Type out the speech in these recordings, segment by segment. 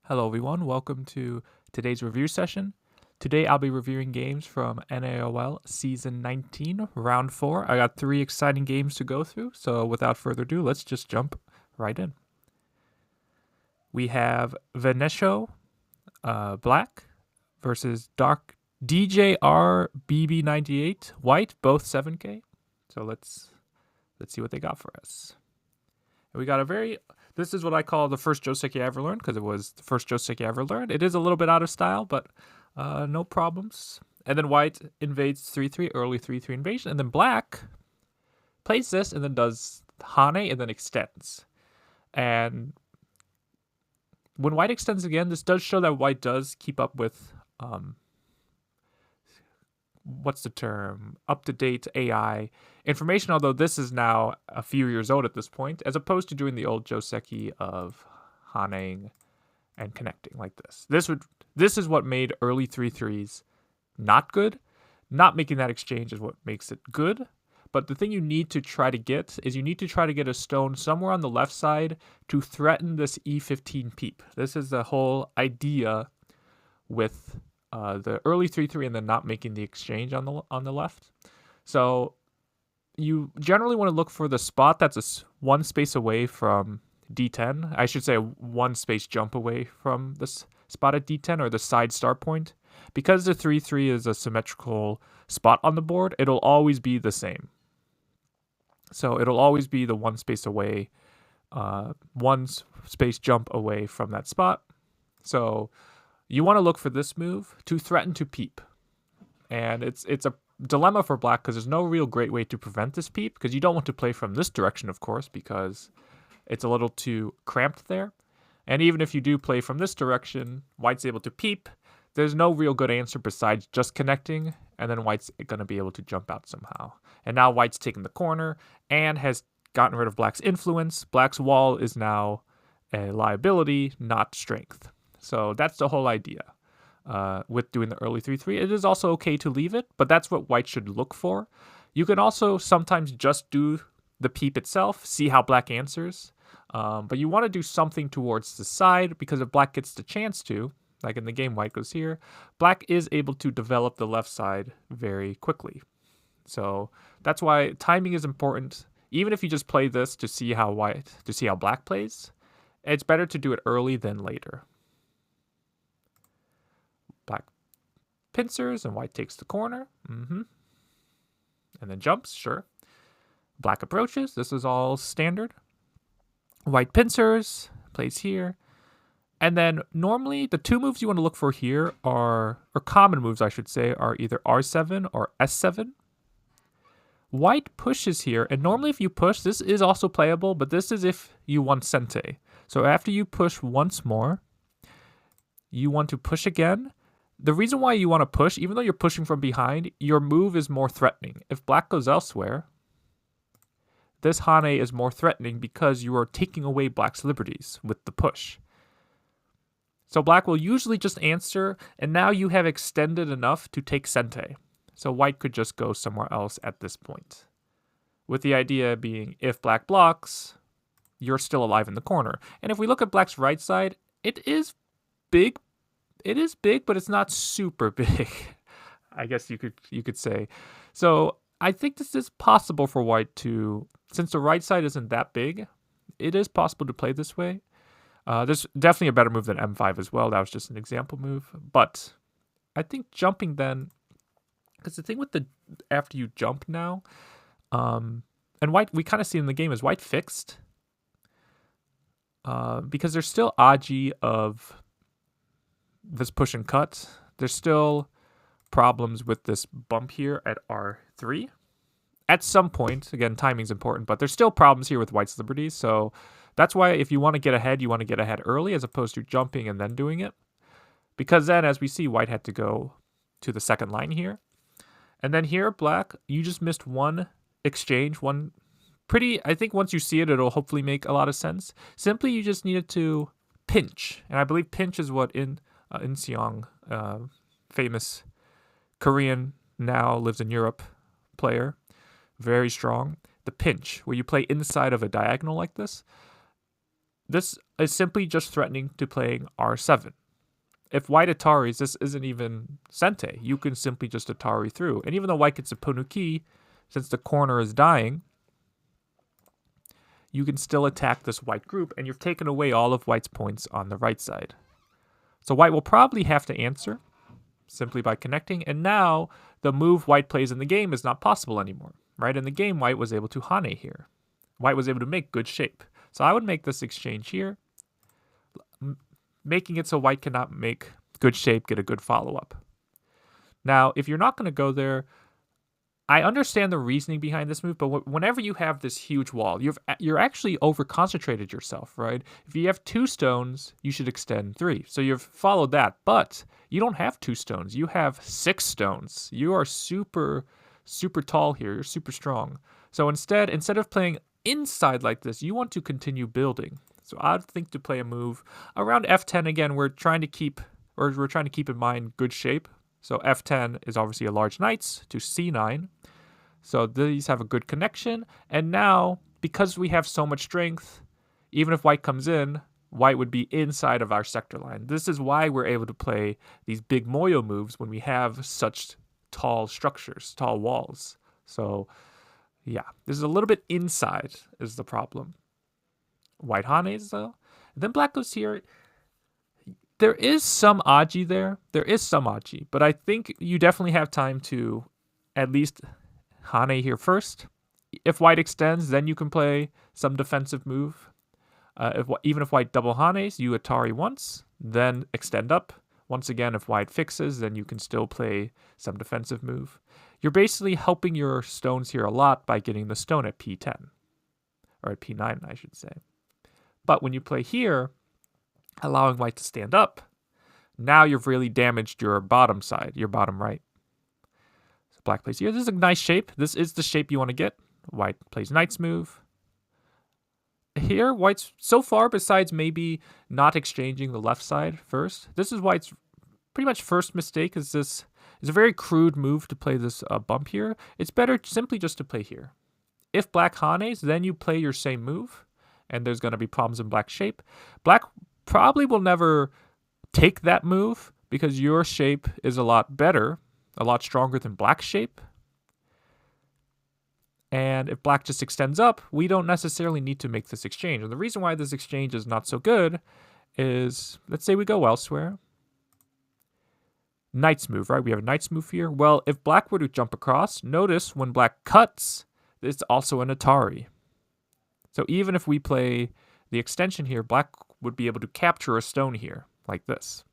Hello everyone, welcome to today's review session. Today I'll be reviewing games from NAOL Season 19, Round 4. I got 3 exciting games to go through, so without further ado, let's just jump right in. We have Vanecho Black versus Dark DJR BB98 White, both 7K. So let's see what they got for us. And we got a very... This is what I call the first Joseki I ever learned, because it was the first Joseki I ever learned. It is a little bit out of style, but no problems. And then white invades 3-3, early 3-3 invasion. And then black plays this and then does Hane and then extends. And when white extends again, this does show that white does keep up with... what's the term? Up-to-date AI information, although this is now a few years old at this point, as opposed to doing the old Joseki of Haneing and connecting like this. This is what made early 3-3s not good. Not making that exchange is what makes it good. But the thing you need to try to get is you need to try to get a stone somewhere on the left side to threaten this E15 peep. This is the whole idea with the early 3-3 and then not making the exchange on the left. So you generally want to look for the spot that's one space away from D10. I should say one space jump away from this spot at D10 or the side start point. Because the 3-3 is a symmetrical spot on the board, it'll always be the same. So it'll always be the one space away, one space jump away from that spot. So you want to look for this move to threaten to peep. And it's a dilemma for black because there's no real great way to prevent this peep, because you don't want to play from this direction, of course, because it's a little too cramped there. And even if you do play from this direction, white's able to peep. There's no real good answer besides just connecting, and then white's going to be able to jump out somehow. And now white's taken the corner and has gotten rid of black's influence. Black's wall is now a liability, not strength. So that's the whole idea with doing the early 3-3. It is also okay to leave it, but that's what white should look for. You can also sometimes just do the peep itself, see how black answers. But you want to do something towards the side, because if black gets the chance to, like in the game white goes here, black is able to develop the left side very quickly. So that's why timing is important. Even if you just play this to see how black plays, it's better to do it early than later. Black pincers and white takes the corner. And then jumps, sure. Black approaches. This is all standard. White pincers, plays here. And then normally the two moves you want to look for here or common moves, I should say, are either R7 or S7. White pushes here, and normally if you push, this is also playable, but this is if you want Sente. So after you push once more, you want to push again. The reason why you want to push, even though you're pushing from behind, your move is more threatening. If black goes elsewhere, this Hane is more threatening because you are taking away black's liberties with the push. So black will usually just answer, and now you have extended enough to take Sente. So white could just go somewhere else at this point. With the idea being, if black blocks, you're still alive in the corner. And if we look at black's right side, it is big. It is big, but it's not super big, I guess you could say. So I think this is possible for white to, since the right side isn't that big, it is possible to play this way. There's definitely a better move than M5 as well. That was just an example move. But I think jumping then, because the thing with after you jump now, and white, we kind of see in the game, is white fixed. Because there's still Aji of this push and cut. There's still problems with this bump here at R3. At some point, again, timing's important, but there's still problems here with white's liberties. So that's why if you want to get ahead, you want to get ahead early as opposed to jumping and then doing it. Because then, as we see, white had to go to the second line here. And then here, black, you just missed one exchange, I think once you see it, it'll hopefully make a lot of sense. Simply, you just needed to pinch. And I believe pinch is what In Seong, famous Korean, now lives in Europe player, very strong. The pinch, where you play inside of a diagonal like this. this is simply just threatening to playing R7. If white Ataris, this isn't even Sente. You can simply just Atari through. And even though white gets a Ponuki, since the corner is dying, you can still attack this white group, and you've taken away all of white's points on the right side. So white will probably have to answer simply by connecting, and now the move white plays in the game is not possible anymore. Right? In the game, white was able to Hane here. White was able to make good shape. So I would make this exchange here, making it so white cannot make good shape, get a good follow-up. Now, if you're not going to go there, I understand the reasoning behind this move, but whenever you have this huge wall, you're actually over-concentrated yourself, right? If you have 2 stones, you should extend 3. So you've followed that, but you don't have 2 stones. You have 6 stones. You are super, super tall here. You're super strong. So instead of playing inside like this, you want to continue building. So I'd think to play a move around F10 again. We're trying to keep in mind good shape. So F10 is obviously a large knights to C9. So these have a good connection. And now, because we have so much strength, even if white comes in, white would be inside of our sector line. This is why we're able to play these big Moyo moves when we have such tall structures, tall walls. So yeah, this is a little bit inside is the problem. White Hanes though. And then black goes here. There is some Aji there. There is some Aji, but I think you definitely have time to at least Hane here first. If white extends, then you can play some defensive move. Even if white double Hanes, you Atari once, then extend up. Once again, if white fixes, then you can still play some defensive move. You're basically helping your stones here a lot by getting the stone at P10. Or at P9, I should say. But when you play here, allowing white to stand up, now you've really damaged your bottom side, your bottom right. So black plays here. This is a nice shape. This is the shape you want to get. White plays knight's move. Here, white's so far, besides maybe not exchanging the left side first, this is white's pretty much first mistake. Is this is a very crude move to play this bump here. It's better simply just to play here. If black Hanes, then you play your same move, and there's going to be problems in black shape. Black probably will never take that move because your shape is a lot better, a lot stronger than black shape. And if black just extends up, we don't necessarily need to make this exchange. And the reason why this exchange is not so good is, let's say we go elsewhere. Knight's move, right? We have a knight's move here. Well, if black were to jump across, notice when black cuts, it's also an Atari. So even if we play the extension here, black would be able to capture a stone here, like this.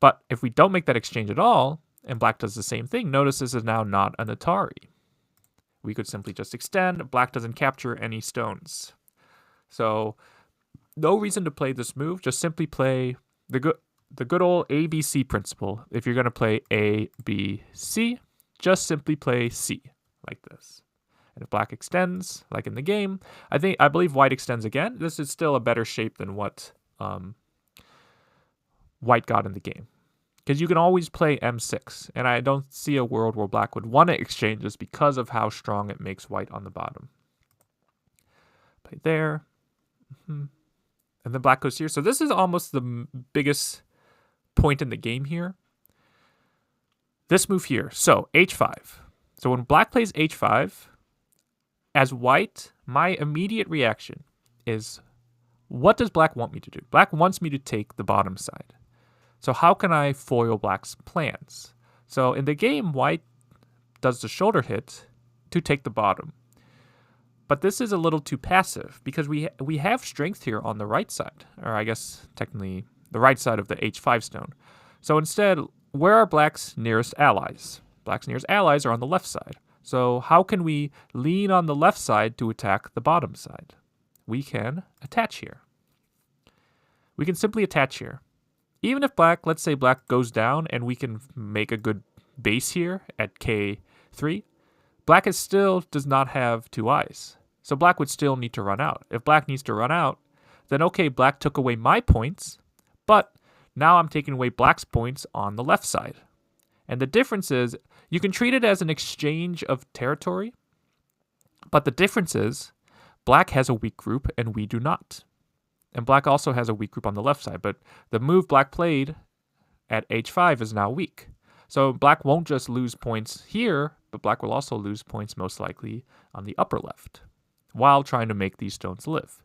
But if we don't make that exchange at all, and black does the same thing, notice this is now not an Atari. We could simply just extend. Black doesn't capture any stones. So no reason to play this move. Just simply play the good old ABC principle. If you're going to play A, B, C, just simply play C, like this. And if black extends, like in the game, I believe white extends again. This is still a better shape than what white got in the game. Because you can always play M6, and I don't see a world where black would want to exchange this because of how strong it makes white on the bottom. Play there. And then black goes here. So this is almost the biggest point in the game here. This move here. So H5. So when black plays H5, as white, my immediate reaction is, what does black want me to do? Black wants me to take the bottom side. So how can I foil black's plans? So in the game, white does the shoulder hit to take the bottom. But this is a little too passive because we have strength here on the right side. Or I guess technically the right side of the H5 stone. So instead, where are black's nearest allies? Black's nearest allies are on the left side. So how can we lean on the left side to attack the bottom side? We can attach here. We can simply attach here. Even if black, let's say black goes down and we can make a good base here at K3, black still does not have 2 eyes. So black would still need to run out. If black needs to run out, then okay, black took away my points, but now I'm taking away black's points on the left side. And the difference is, you can treat it as an exchange of territory, but the difference is, black has a weak group and we do not. And black also has a weak group on the left side, but the move black played at h5 is now weak. So black won't just lose points here, but black will also lose points most likely on the upper left while trying to make these stones live.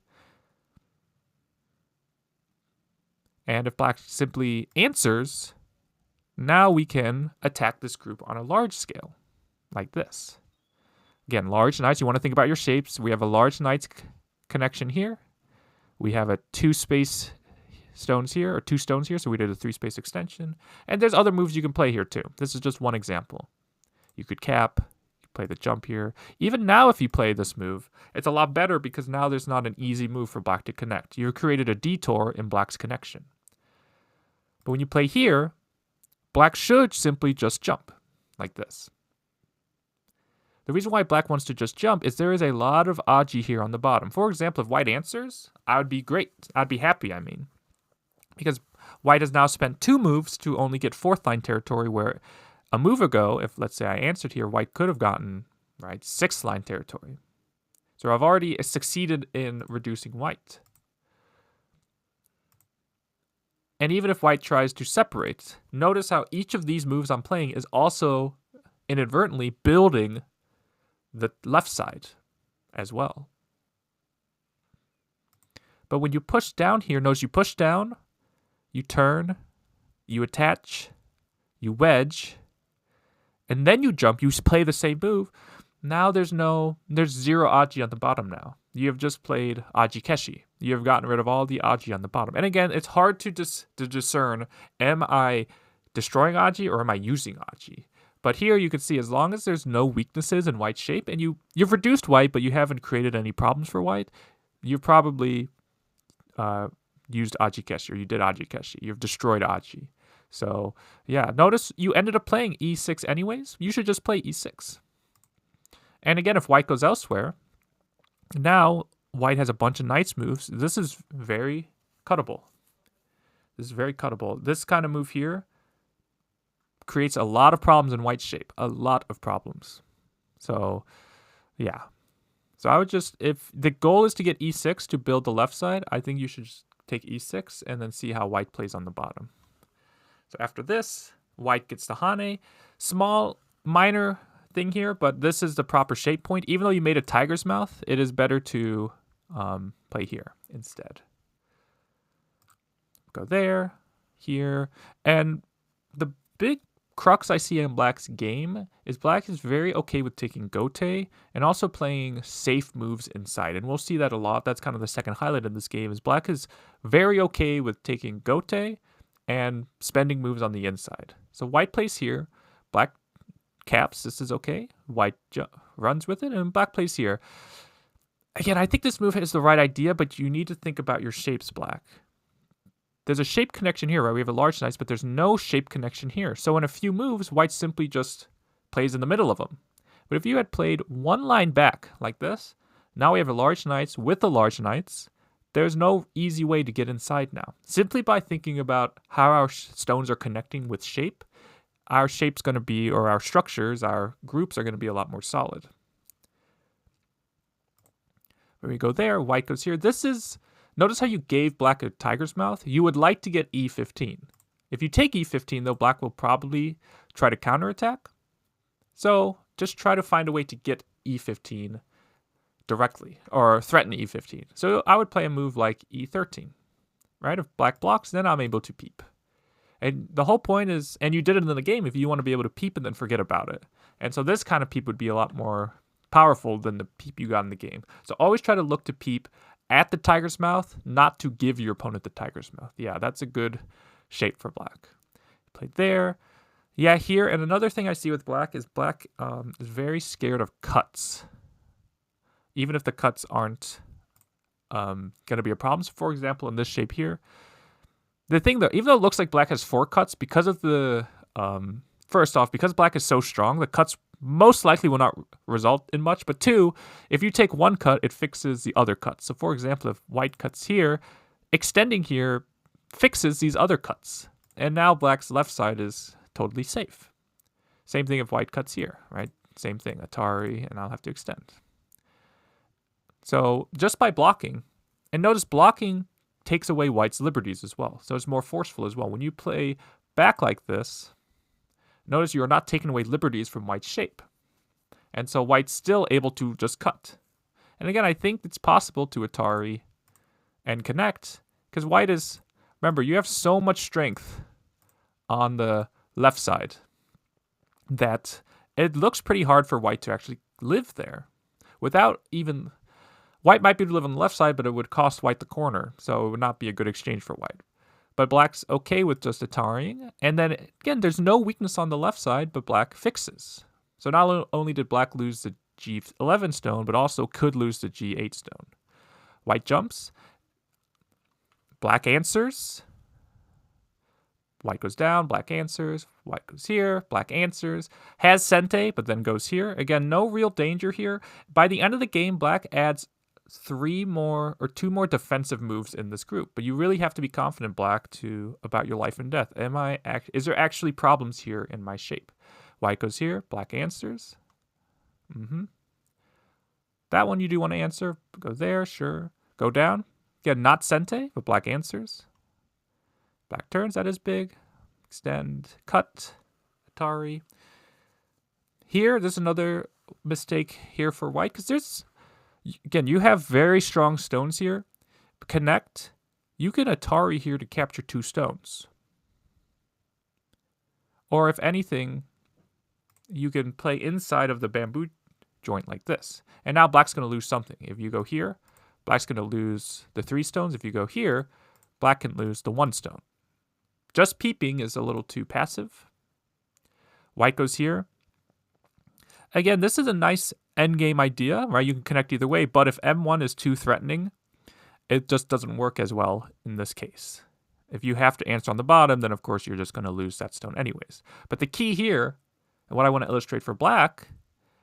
And if black simply answers, now we can attack this group on a large scale, like this. Again, large knights, you want to think about your shapes. We have a large knights connection here. We have a 2-space stones here, or 2 stones here, so we did a 3-space extension. And there's other moves you can play here too. This is just one example. You could cap, you play the jump here. Even now if you play this move, it's a lot better because now there's not an easy move for black to connect. You created a detour in black's connection. But when you play here, black should simply just jump, like this. The reason why black wants to just jump is there is a lot of aji here on the bottom. For example, if white answers, I would be great. I'd be happy, I mean. Because white has now spent 2 moves to only get 4th line territory, where a move ago, if let's say I answered here, white could have gotten, right, 6th line territory. So I've already succeeded in reducing white. And even if white tries to separate, notice how each of these moves I'm playing is also inadvertently building the left side as well. But when you push down here, notice you push down, you turn, you attach, you wedge, and then you jump, you play the same move. Now there's 0 aji on the bottom now. You have just played aji keshi. You have gotten rid of all the aji on the bottom. And again, it's hard to discern, am I destroying aji or am I using aji? But here you can see as long as there's no weaknesses in white's shape, and you've reduced white, but you haven't created any problems for white, you've probably used aji keshi, or you did aji keshi. You've destroyed aji. So yeah, notice you ended up playing e6 anyways. You should just play e6. And again, if white goes elsewhere, now white has a bunch of knights moves. This is very cuttable. This kind of move here creates a lot of problems in white's shape. A lot of problems. So, yeah. So I would just, if the goal is to get e6 to build the left side, I think you should just take e6 and then see how white plays on the bottom. So after this, white gets the hane. Small, minor thing here, but this is the proper shape point. Even though you made a tiger's mouth, it is better to play here instead. Go there, here, and the big crux I see in black's game is black is very okay with taking gote and also playing safe moves inside, and we'll see that a lot. That's kind of the second highlight of this game, is black is very okay with taking gote and spending moves on the inside. So white plays here, black caps, this is okay, white runs with it, and black plays here. Again, I think this move is the right idea, but you need to think about your shapes, black. There's a shape connection here, right? We have a large knights, but there's no shape connection here. So in a few moves, white simply just plays in the middle of them. But if you had played one line back like this, now we have a large knights with the large knights. There's no easy way to get inside now. Simply by thinking about how our stones are connecting with shape, our shape's going to be, or our structures, our groups are going to be a lot more solid. When we go there, white goes here. This is... Notice how you gave black a tiger's mouth? You would like to get e15. If you take e15, though, black will probably try to counterattack. So just try to find a way to get e15 directly, or threaten e15. So I would play a move like e13, right? If black blocks, then I'm able to peep. And the whole point is, and you did it in the game, if you want to be able to peep and then forget about it. And so this kind of peep would be a lot more powerful than the peep you got in the game. So always try to look to peep at the tiger's mouth, not to give your opponent the tiger's mouth. Yeah, that's a good shape for black. Played there. Yeah, here. And another thing I see with black is very scared of cuts. Even if the cuts aren't going to be a problem. So for example, in this shape here, the thing that, even though it looks like black has 4 cuts, because of the, first off, because black is so strong, the cuts most likely will not result in much. But 2, if you take one cut, it fixes the other cuts. So for example, if white cuts here, extending here fixes these other cuts. And now black's left side is totally safe. Same thing if white cuts here, right? Same thing, Atari, and I'll have to extend. So just by blocking, and notice blocking takes away white's liberties as well. So it's more forceful as well. When you play back like this, notice you are not taking away liberties from white's shape. And so white's still able to just cut. And again, I think it's possible to Atari and connect, because white is, remember, you have so much strength on the left side that it looks pretty hard for white to actually live there without even, white might be able to live on the left side, but it would cost white the corner, so it would not be a good exchange for white. But black's okay with just Atarying, and then again, there's no weakness on the left side, but black fixes. So not only did black lose the G11 stone, but also could lose the G8 stone. White jumps, black answers, white goes down, black answers, white goes here, black answers, has Sente, but then goes here. Again, no real danger here. By the end of the game, black adds 2 more defensive moves in this group, but you really have to be confident, black, about your life and death. Is there actually problems here in my shape? White goes here, black answers. That one you do want to answer. Go there, sure. Go down. Again, not Sente, but black answers. Black turns, that is big. Extend, cut, Atari. Here, there's another mistake here for white, because there's, again, you have very strong stones here. Connect, you can Atari here to capture 2 stones. Or if anything, you can play inside of the bamboo joint like this. And now black's going to lose something. If you go here, black's going to lose the 3 stones. If you go here, black can lose the 1 stone. Just peeping is a little too passive. White goes here. Again, this is a nice endgame idea, right? You can connect either way, but if M1 is too threatening, it just doesn't work as well in this case. If you have to answer on the bottom, then of course you're just going to lose that stone anyways. But the key here, and what I want to illustrate for black,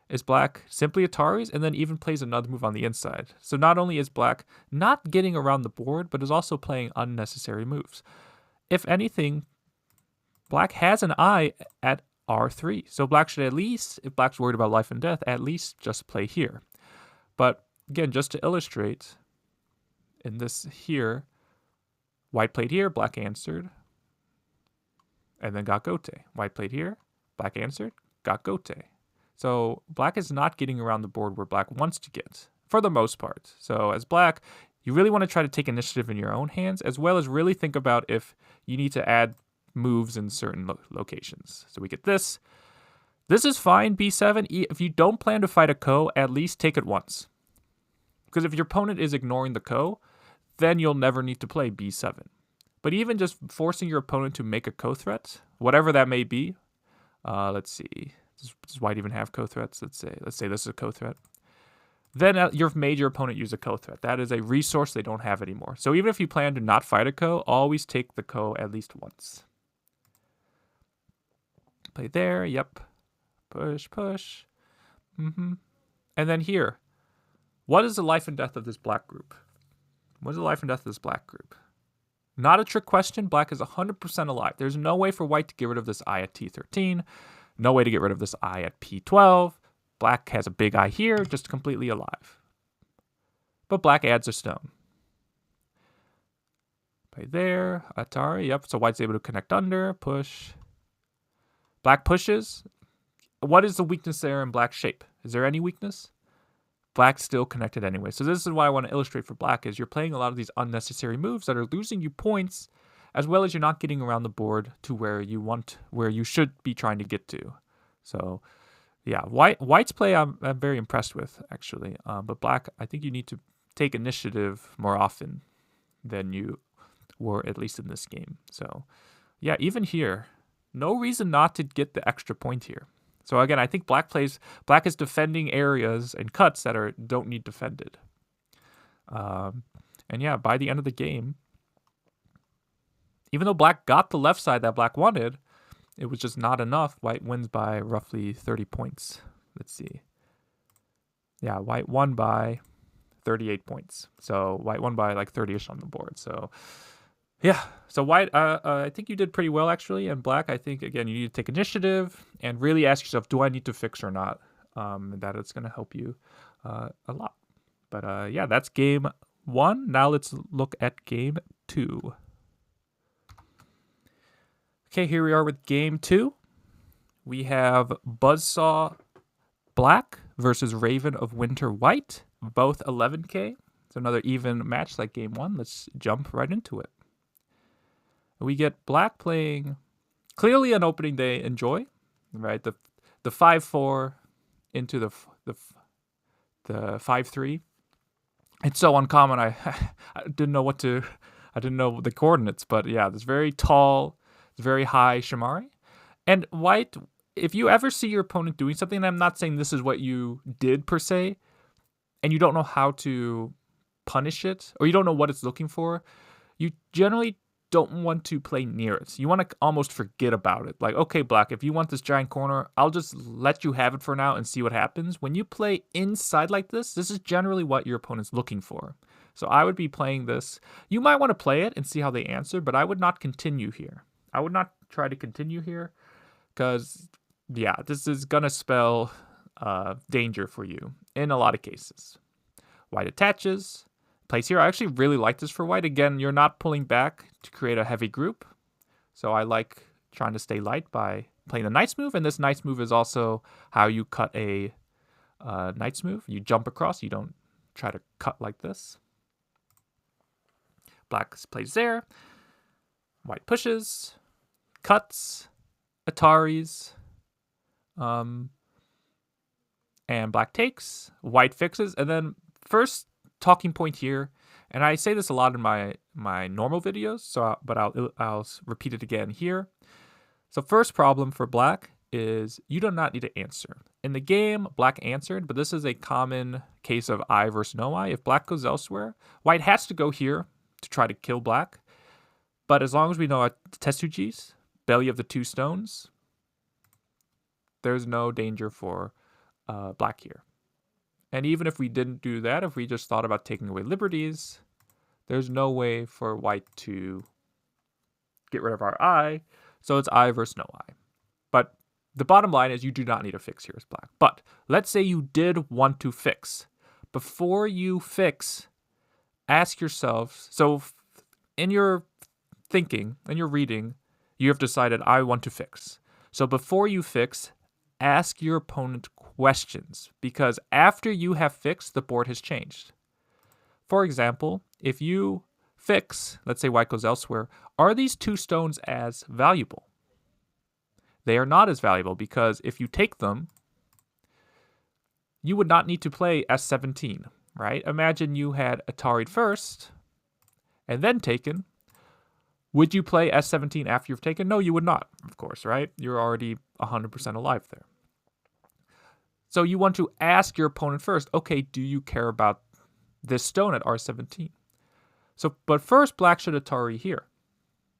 is black simply Ataris and then even plays another move on the inside. So not only is black not getting around the board, but is also playing unnecessary moves. If anything, black has an eye at R3. So black should at least, if black's worried about life and death, at least just play here. But again, just to illustrate, in this here, white played here, black answered, and then got gote. White played here, black answered, got gote. So black is not getting around the board where black wants to get, for the most part. So as black, you really want to try to take initiative in your own hands, as well as really think about if you need to add moves in certain locations. So we get this. This is fine, B7. If you don't plan to fight a ko, at least take it once. Because if your opponent is ignoring the ko, then you'll never need to play B7. But even just forcing your opponent to make a ko threat, whatever that may be, let's see. Does white even have ko threats? Let's say this is a ko threat. Then you've made your opponent use a ko threat. That is a resource they don't have anymore. So even if you plan to not fight a ko, always take the ko at least once. Play there, yep. Push, push. And then here, what is the life and death of this black group? What is the life and death of this black group? Not a trick question. Black is 100% alive. There's no way for white to get rid of this eye at T13. No way to get rid of this eye at P12. Black has a big eye here, just completely alive. But black adds a stone. Play there, Atari, yep. So white's able to connect under, push. Black pushes. What is the weakness there in black's shape? Is there any weakness? Black's still connected anyway. So this is what I want to illustrate for black, is you're playing a lot of these unnecessary moves that are losing you points, as well as you're not getting around the board to where you should be trying to get to. So yeah, white's play I'm very impressed with, actually. But black, I think you need to take initiative more often than you were, at least in this game. So yeah, even here, no reason not to get the extra point here. So again, I think black is defending areas and cuts that don't need defended. And yeah, by the end of the game, even though black got the left side that black wanted, it was just not enough. White wins by roughly 30 points. Let's see. Yeah, white won by 38 points. So white won by like 30-ish on the board. So yeah, so white, I think you did pretty well, actually. And black, I think, again, you need to take initiative and really ask yourself, do I need to fix or not? That it's going to help you a lot. But yeah, that's game 1. Now let's look at game 2. Okay, here we are with game 2. We have buzzsaw black versus ravenofwinter white, both 11k. It's another even match like game 1. Let's jump right into it. We get black playing clearly an opening day enjoy, right? The 5-4 into the 5-3. It's so uncommon. I didn't know I didn't know the coordinates, but yeah, this very tall, very high Shamari. And white, if you ever see your opponent doing something, and I'm not saying this is what you did per se, and you don't know how to punish it, or you don't know what it's looking for, you generally don't want to play near it. You want to almost forget about it. Like, okay, black, if you want this giant corner, I'll just let you have it for now and see what happens. When you play inside like this is generally what your opponent's looking for. So I would be playing this. You might want to play it and see how they answer, but I would not continue here. I would not try to continue here because, yeah, this is going to spell danger for you in a lot of cases. White attaches. Plays here. I actually really like this for white. Again, you're not pulling back to create a heavy group. So I like trying to stay light by playing a knight's move. And this knight's move is also how you cut a knight's move. You jump across. You don't try to cut like this. Black plays there. White pushes. Cuts. Ataris. And black takes. White fixes. And then first talking point here, and I say this a lot in my normal videos, but I'll repeat it again here. So first problem for black is you do not need to answer. In the game, black answered, but this is a common case of I versus no I. If black goes elsewhere, white has to go here to try to kill black. But as long as we know our Tetsujis, belly of the 2 stones, there's no danger for black here. And even if we didn't do that, if we just thought about taking away liberties, there's no way for white to get rid of our I. So it's I versus no I. But the bottom line is you do not need to fix here as black. But let's say you did want to fix. Before you fix, ask yourself, so in your thinking, in your reading, you have decided I want to fix. So before you fix, ask your opponent questions, because after you have fixed, the board has changed. For example, if you fix, let's say white goes elsewhere, are these 2 stones as valuable? They are not as valuable, because if you take them, you would not need to play S17, right? Imagine you had Atari'd first and then taken. Would you play S17 after you've taken? No, you would not, of course, right? You're already 100% alive there. So you want to ask your opponent first, okay, do you care about this stone at R17? So, but first, black should Atari here.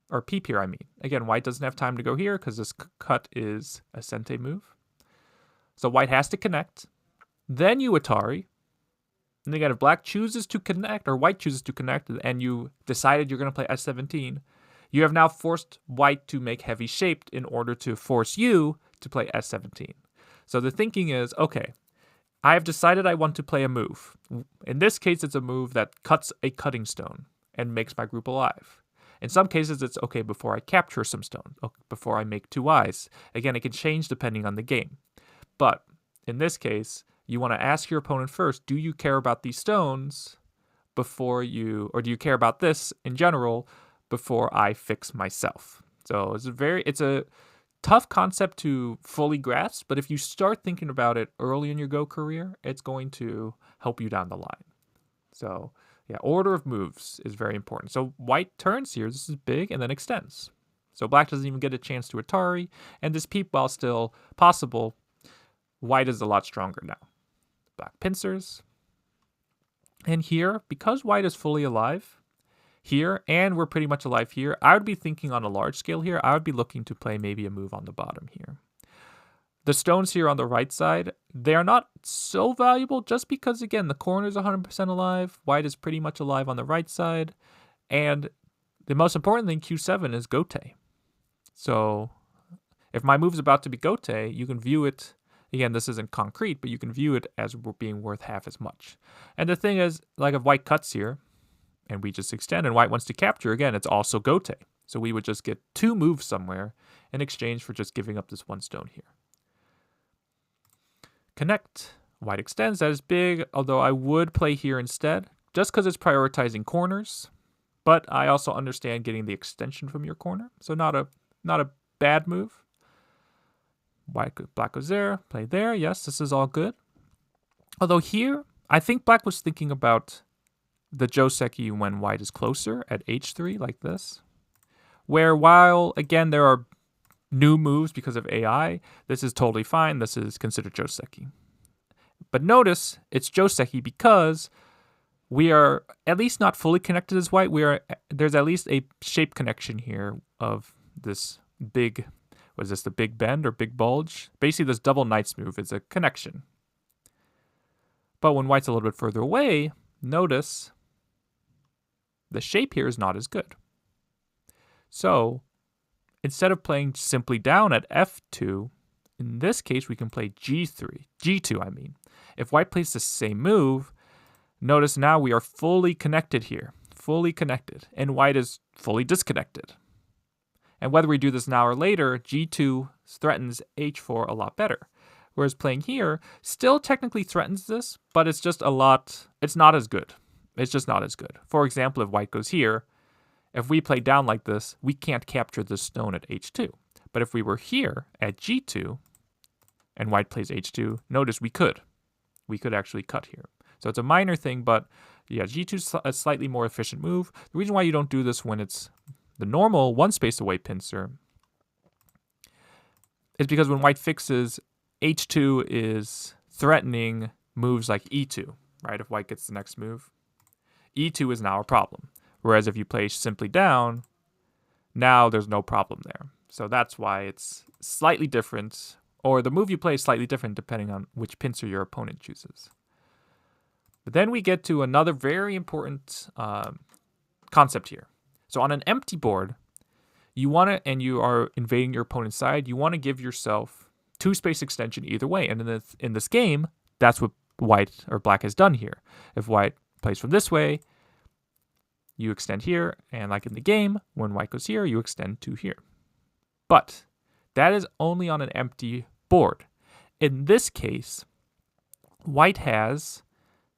Or peep here, I mean. Again, white doesn't have time to go here because this cut is a sente move. So white has to connect. Then you Atari. And again, if black chooses to connect, or white chooses to connect, and you decided you're going to play S17, you have now forced white to make heavy shaped in order to force you to play S17. So the thinking is, okay, I have decided I want to play a move. In this case, it's a move that cuts a cutting stone and makes my group alive. In some cases, it's okay before I capture some stone, before I make 2 eyes. Again, it can change depending on the game. But in this case, you want to ask your opponent first, do you care about these stones before you, or do you care about this in general before I fix myself? So it's a tough concept to fully grasp, but if you start thinking about it early in your Go career, it's going to help you down the line. So yeah, order of moves is very important. So white turns here, this is big, and then extends. So black doesn't even get a chance to Atari, and this peep, while still possible, white is a lot stronger now. Black pincers. And here, because white is fully alive, here, and we're pretty much alive here, I would be thinking on a large scale here, I would be looking to play maybe a move on the bottom here. The stones here on the right side, they are not so valuable just because, again, the corner is 100% alive, white is pretty much alive on the right side, and the most important thing, Q7, is gote. So if my move is about to be gote, you can view it, Again, this isn't concrete, but you can view it as being worth half as much. And the thing is, like if white cuts here, and we just extend, and white wants to capture, again, it's also gote. So we would just get 2 moves somewhere in exchange for just giving up this 1 stone here. Connect. White extends. That is big, although I would play here instead, just because it's prioritizing corners. But I also understand getting the extension from your corner, so not a bad move. Black goes there, play there. Yes, this is all good. Although here, I think black was thinking about the joseki when white is closer at h3, like this. Where while, again, there are new moves because of AI, this is totally fine. This is considered joseki. But notice, it's joseki because we are at least not fully connected as white. There's at least a shape connection here of this big, what is this, the big bend or big bulge? Basically, this double knights move is a connection. But when white's a little bit further away, notice the shape here is not as good. So instead of playing simply down at f2, in this case, we can play g2, I mean. If white plays the same move, notice now we are fully connected here, fully connected, and white is fully disconnected. And whether we do this now or later, g2 threatens h4 a lot better. Whereas playing here still technically threatens this, but it's just it's not as good. It's just not as good. For example, if white goes here, if we play down like this, we can't capture this stone at h2. But if we were here at g2 and white plays h2, notice we could. We could actually cut here. So it's a minor thing, but yeah, g2 is a slightly more efficient move. The reason why you don't do this when it's the normal 1 space away pincer is because when white fixes, h2 is threatening moves like e2, right? If white gets the next move, e2 is now a problem. Whereas if you play simply down, now there's no problem there. So that's why it's slightly different, or the move you play is slightly different depending on which pincer your opponent chooses. But then we get to another very important concept here. So on an empty board, you want to, and you are invading your opponent's side, you want to give yourself 2 space extension either way. And in this game, that's what white or black has done here. If white plays from this way, you extend here, and like in the game, when white goes here, you extend to here. But that is only on an empty board. In this case, white has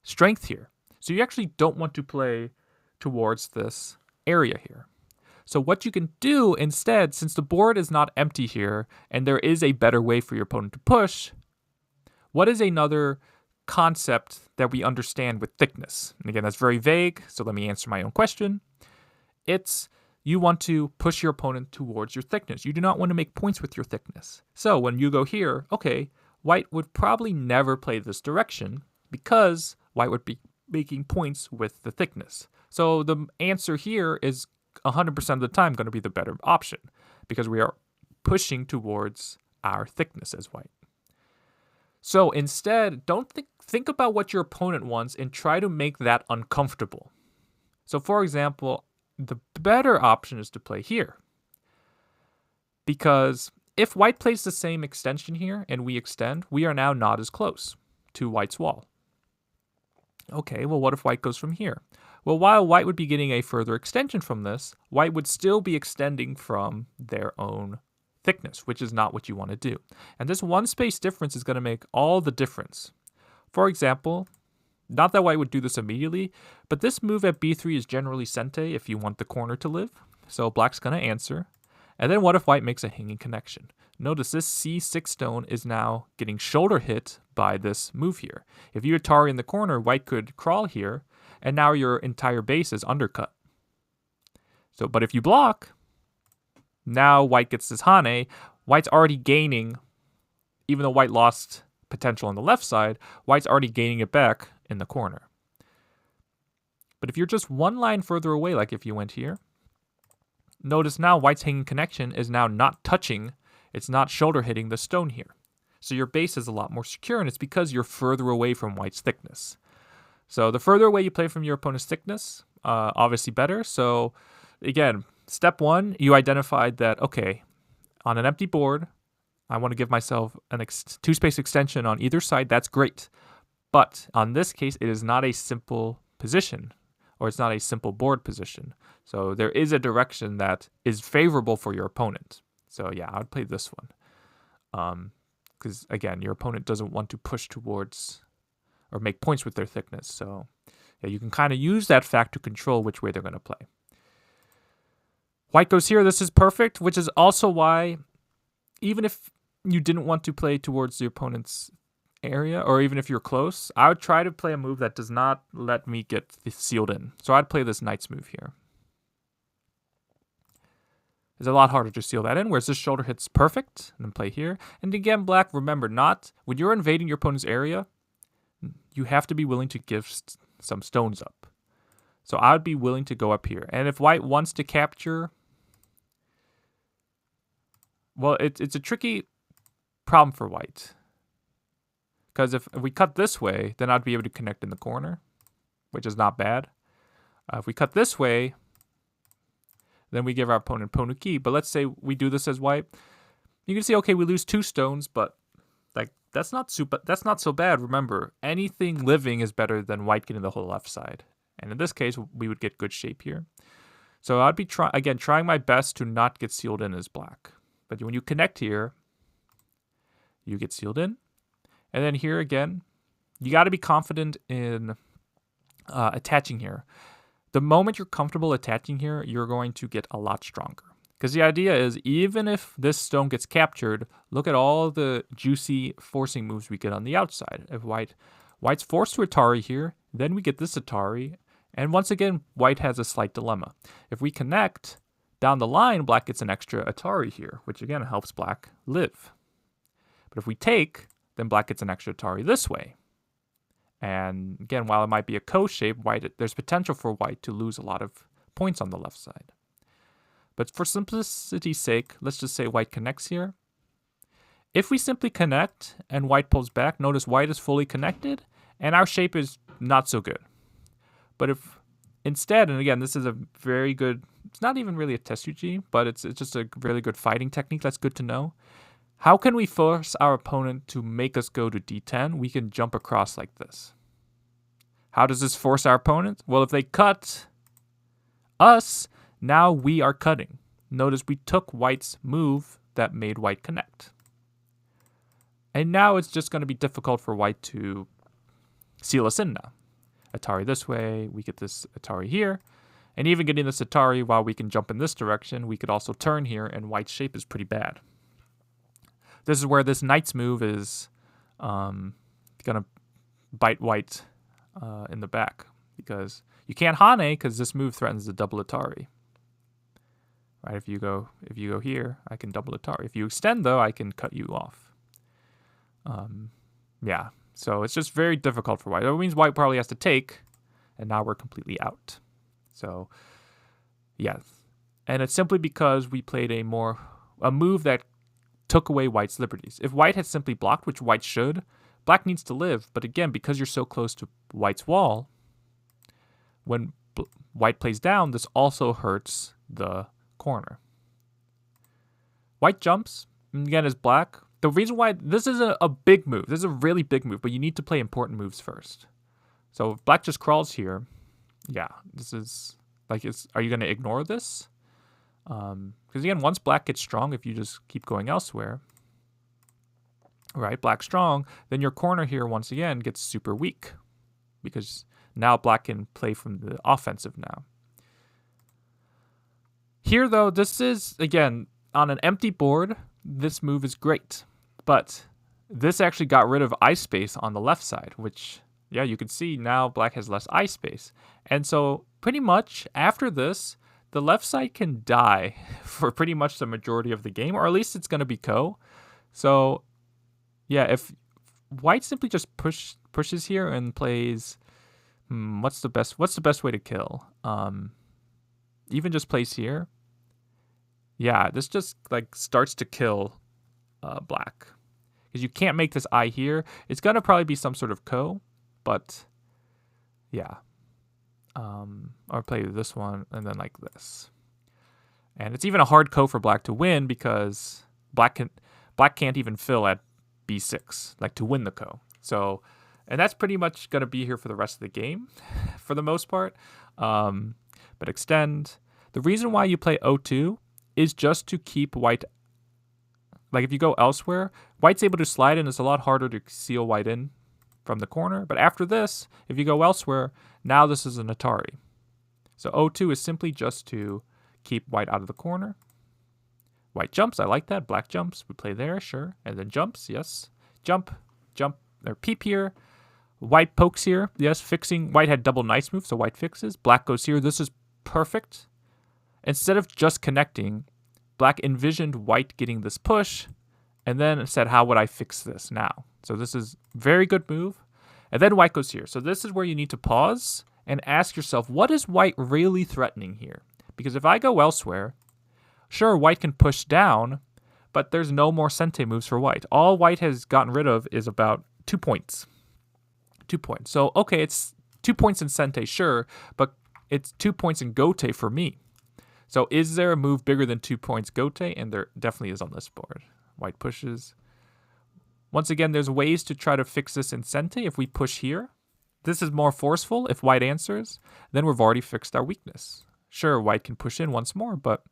strength here. So you actually don't want to play towards this area here. So what you can do instead, since the board is not empty here, and there is a better way for your opponent to push, what is another concept that we understand with thickness? And again, that's very vague, so let me answer my own question. It's you want to push your opponent towards your thickness. You do not want to make points with your thickness. So when you go here, okay, white would probably never play this direction because white would be making points with the thickness. So the answer here is 100% of the time going to be the better option because we are pushing towards our thickness as white. So instead, don't think about what your opponent wants and try to make that uncomfortable. So for example, the better option is to play here. Because if white plays the same extension here and we extend, we are now not as close to white's wall. Okay, well, what if white goes from here? Well, while white would be getting a further extension from this, white would still be extending from their own thickness, which is not what you want to do. And this 1 space difference is going to make all the difference. For example, not that white would do this immediately, but this move at b3 is generally sente if you want the corner to live. So black's going to answer. And then what if white makes a hanging connection? Notice this c6 stone is now getting shoulder hit by this move here. If you Atari in the corner, white could crawl here, and now your entire base is undercut. So, but if you block, now white gets this hane. White's already gaining, even though white lost potential on the left side, white's already gaining it back in the corner. But if you're just 1 line further away, like if you went here, notice now white's hanging connection is now not touching, it's not shoulder hitting the stone here. So your base is a lot more secure, and it's because you're further away from white's thickness. So the further away you play from your opponent's thickness, obviously better. So again, step 1, you identified that, okay, on an empty board, I want to give myself an 2-space extension on either side. That's great. But on this case, it is not a simple position, or it's not a simple board position. So there is a direction that is favorable for your opponent. So yeah, I would play this one. Because again, your opponent doesn't want to push towards or make points with their thickness. So yeah, you can kind of use that fact to control which way they're going to play. White goes here. This is perfect, which is also why even if you didn't want to play towards your opponent's area, or even if you're close, I would try to play a move that does not let me get sealed in. So I'd play this knight's move here. It's a lot harder to seal that in, whereas this shoulder hit's perfect, and then play here. And again, black, remember, when you're invading your opponent's area, you have to be willing to give some stones up. So I would be willing to go up here. And if white wants to capture, well, it's a tricky problem for white. Because if we cut this way, then I'd be able to connect in the corner, which is not bad. If we cut this way, then we give our opponent Ponuki. But let's say we do this as white. You can see, okay, we lose 2 stones, but like that's not so bad. Remember, anything living is better than white getting the whole left side. And in this case, we would get good shape here. So I'd be trying my best to not get sealed in as black. But when you connect here, you get sealed in. And then here again, you got to be confident in attaching here. The moment you're comfortable attaching here, you're going to get a lot stronger. Because the idea is, even if this stone gets captured, look at all the juicy forcing moves we get on the outside. If white's forced to Atari here, then we get this Atari. And once again, white has a slight dilemma. If we connect, down the line, black gets an extra Atari here, which again helps black live. But if we take, then black gets an extra Atari this way. And again, while it might be a co-shape, there's potential for white to lose a lot of points on the left side. But for simplicity's sake, let's just say white connects here. If we simply connect and white pulls back, notice white is fully connected, and our shape is not so good. But if instead, and again, this is a very good, it's not even really a test UG, but it's just a really good fighting technique that's good to know. How can we force our opponent to make us go to d10? We can jump across like this. How does this force our opponent? Well, if they cut us, now we are cutting. Notice we took white's move that made white connect. And now it's just going to be difficult for white to seal us in now. Atari this way, we get this Atari here. And even getting this Atari while we can jump in this direction, we could also turn here, and white's shape is pretty bad. This is where this knight's move is going to bite white in the back, because you can't Hane because this move threatens the double Atari. Right? If you go here, I can double Atari. If you extend though, I can cut you off. Yeah, so it's just very difficult for white. That means white probably has to take, and now we're completely out. So yeah, and it's simply because we played a move that took away white's liberties. If white had simply blocked, which white should, black needs to live. But again, because you're so close to white's wall, when white plays down, this also hurts the corner. White jumps, and again, is black. The reason why this is a big move, this is a really big move, but you need to play important moves first. So if black just crawls here, yeah, this is like, are you going to ignore this? Because again, once black gets strong, if you just keep going elsewhere, right, black strong, then your corner here once again gets super weak, because now black can play from the offensive now. Here though, this is, again, on an empty board, this move is great, but this actually got rid of eye space on the left side, which, yeah, you can see now black has less eye space. And so pretty much after this, the left side can die for pretty much the majority of the game, or at least it's going to be co. So, yeah, if white simply just pushes here and plays, what's the best way to kill? Even just plays here. Yeah, this just like starts to kill black, because you can't make this eye here. It's going to probably be some sort of co, but yeah. Or play this one and then like this. And it's even a hard co for black to win, because black Black can't even fill at b6, like to win the ko. So, and that's pretty much going to be here for the rest of the game, for the most part. But extend. The reason why you play O2 is just to keep white. Like if you go elsewhere, white's able to slide in. It's a lot harder to seal white in from the corner. But after this, if you go elsewhere, now this is an Atari. So O2 is simply just to keep white out of the corner. White jumps, I like that. Black jumps, we play there, sure. And then jumps, yes. Jump, or peep here. White pokes here, yes, fixing. White had double nice move, so white fixes. Black goes here, this is perfect. Instead of just connecting, black envisioned white getting this push, and then said, how would I fix this now? So this is very good move. And then white goes here. So this is where you need to pause and ask yourself, what is white really threatening here? Because if I go elsewhere, sure, white can push down, but there's no more sente moves for white. All white has gotten rid of is about 2 points. 2 points. So, okay, it's 2 points in sente, sure, but it's 2 points in gote for me. So is there a move bigger than 2 points gote? And there definitely is on this board. White pushes. Once again, there's ways to try to fix this in sente. If we push here, this is more forceful. If white answers, then we've already fixed our weakness. Sure, white can push in once more, but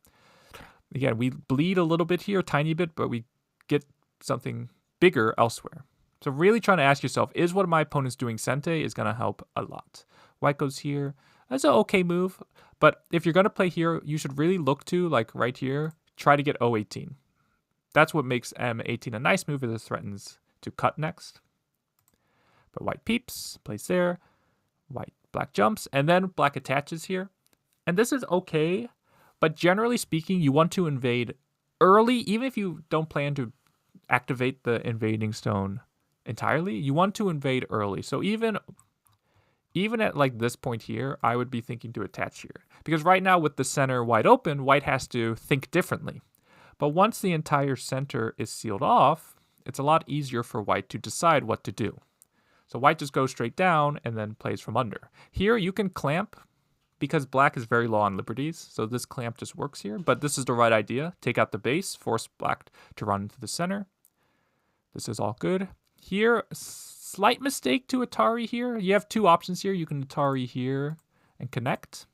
again, we bleed a little bit here, a tiny bit, but we get something bigger elsewhere. So really trying to ask yourself, is what my opponent's doing sente is going to help a lot. White goes here. That's an okay move, but if you're going to play here, you should really look to, like right here, try to get O18. That's what makes M18 a nice move, as it threatens to cut next. But white peeps, plays there. Black jumps, and then black attaches here. And this is okay, but generally speaking, you want to invade early, even if you don't plan to activate the invading stone entirely, you want to invade early. So even at like this point here, I would be thinking to attach here. Because right now with the center wide open, white has to think differently. But once the entire center is sealed off, it's a lot easier for white to decide what to do. So white just goes straight down and then plays from under. Here you can clamp, because black is very low on liberties, so this clamp just works here. But this is the right idea. Take out the base, force black to run into the center. This is all good. Here, slight mistake to Atari here. You have two options here. You can Atari here and connect.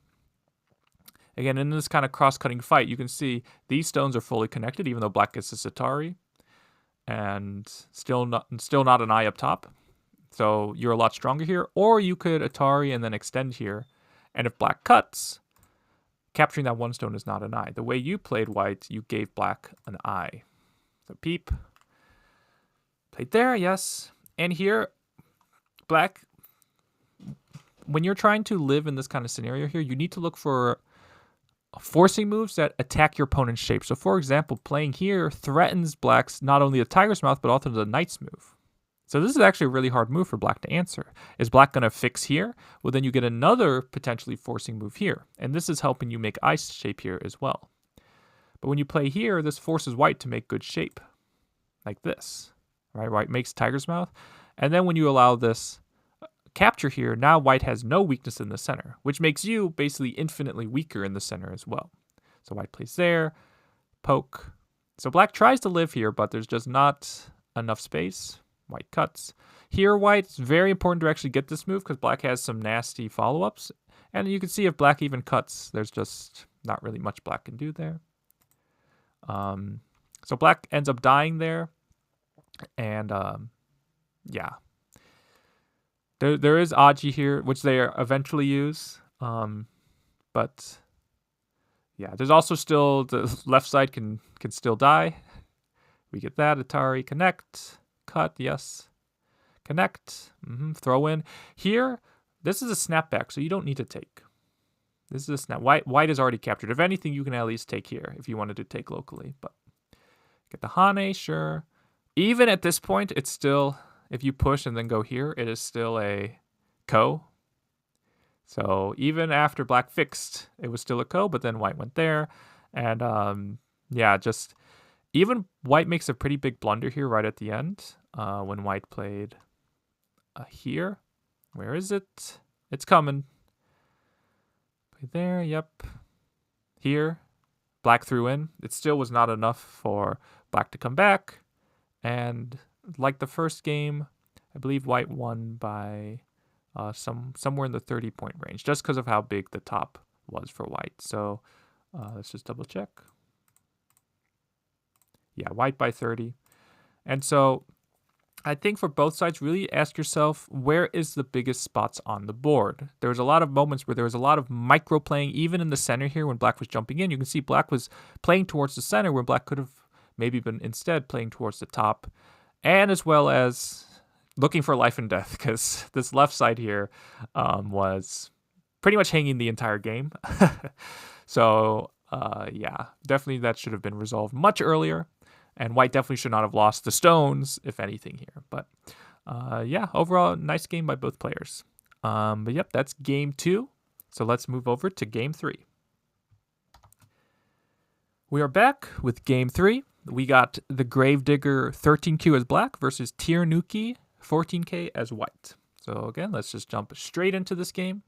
Again, in this kind of cross-cutting fight, you can see these stones are fully connected, even though black gets this Atari. And still not an eye up top. So you're a lot stronger here. Or you could Atari and then extend here. And if black cuts, capturing that one stone is not an eye. The way you played white, you gave black an eye. So peep. Played there, yes. And here, black, when you're trying to live in this kind of scenario here, you need to look for forcing moves that attack your opponent's shape. So for example, playing here threatens black's not only the tiger's mouth, but also the knight's move. So this is actually a really hard move for black to answer. Is black going to fix here? Well, then you get another potentially forcing move here. And this is helping you make ice shape here as well. But when you play here, this forces white to make good shape. Like this. Right? White makes tiger's mouth. And then when you allow this capture here, now white has no weakness in the center, which makes you basically infinitely weaker in the center as well. So white plays there. Poke. So black tries to live here, but there's just not enough space. White cuts. Here, white, it's very important to actually get this move because black has some nasty follow-ups. And you can see if black even cuts, there's just not really much black can do there. So black ends up dying there. And, yeah. There is Aji here, which they eventually use. But, yeah, there's also still, the left side can still die. We get that, Atari, connect. Cut, yes. Connect. Throw in. Here, this is a snapback, so you don't need to take. This is a snap. White is already captured. If anything, you can at least take here if you wanted to take locally. But get the Hane, sure. Even at this point, it's still, if you push and then go here, it is still a ko. So even after black fixed, it was still a ko, but then white went there. And yeah, just even white makes a pretty big blunder here right at the end when white played here. Where is it? It's coming. Play there, yep. Here, black threw in. It still was not enough for black to come back. And like the first game, I believe white won by somewhere in the 30-point range, just because of how big the top was for white. So let's just double check. Yeah, white by 30. And so I think for both sides, really ask yourself, where is the biggest spots on the board? There was a lot of moments where there was a lot of micro playing, even in the center here when black was jumping in. You can see black was playing towards the center where black could have maybe been instead playing towards the top, and as well as looking for life and death, because this left side here was pretty much hanging the entire game. So yeah, definitely that should have been resolved much earlier. And white definitely should not have lost the stones, if anything, here. But yeah, overall, nice game by both players. But yep, that's game 2. So let's move over to game 3. We are back with game 3. We got TheGravedigger 13Q as black versus tiernuki 14K as white. So again, let's just jump straight into this game.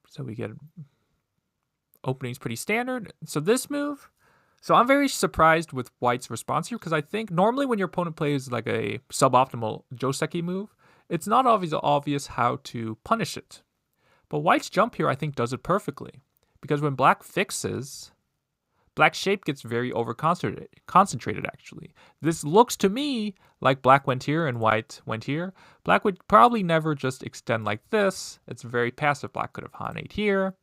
So we get openings pretty standard. So this move... So I'm very surprised with white's response here, because I think normally when your opponent plays like a suboptimal joseki move, it's not always obvious how to punish it. But white's jump here I think does it perfectly, because when black fixes, black's shape gets very concentrated actually. This looks to me like black went here and white went here. Black would probably never just extend like this. It's very passive. Black could have Han'd here,